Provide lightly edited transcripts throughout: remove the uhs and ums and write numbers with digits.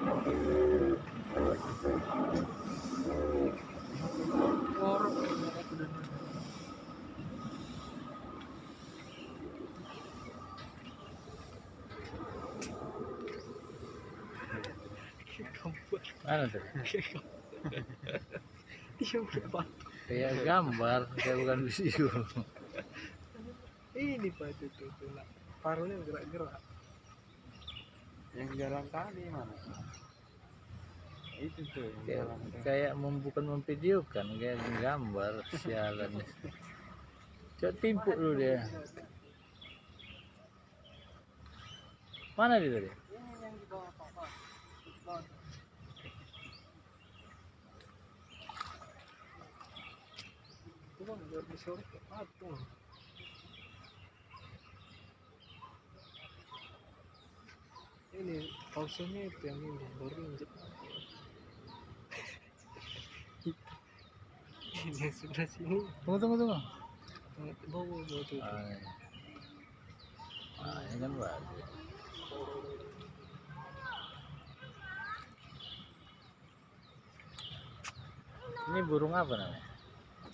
Ngorok ngorok udah. Mana tuh? Iya berapa? Kayak gambar, kayak bukan video. Ini pak itu lah. Parunya gerak-gerak. Yang jalan tadi mana? Itu tuh yang Kayak, jalan tuh. kayak bukan memvideokan, kayak gambar. Sialan. Coba timpuk dulu dia. Mana dia tadi? Ini yang di bawah pak. Di bawah. Itu bang biar disorot ke patung. Ini pausanya itu yang ini baru injek. Ini yang sebelah sini. Tunggu. Bawah tuh. Ini kan bagus. Ini burung apa namanya?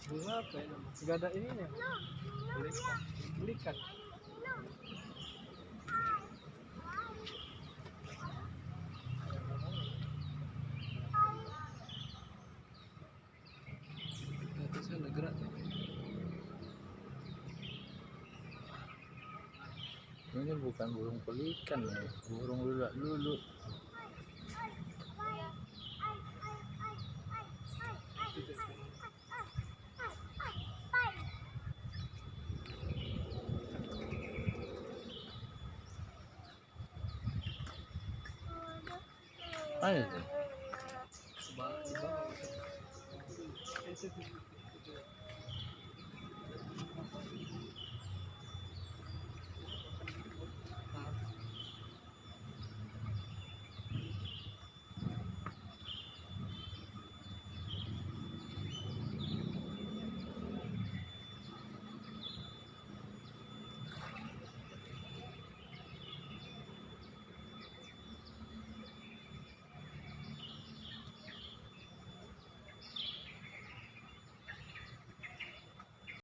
Bunga apa ya namanya? Gak ada ininya. Belikan. Di sana gerak. Ini bukan burung pelikan nih, burung lulu. Mana itu? Di bawah. Itu.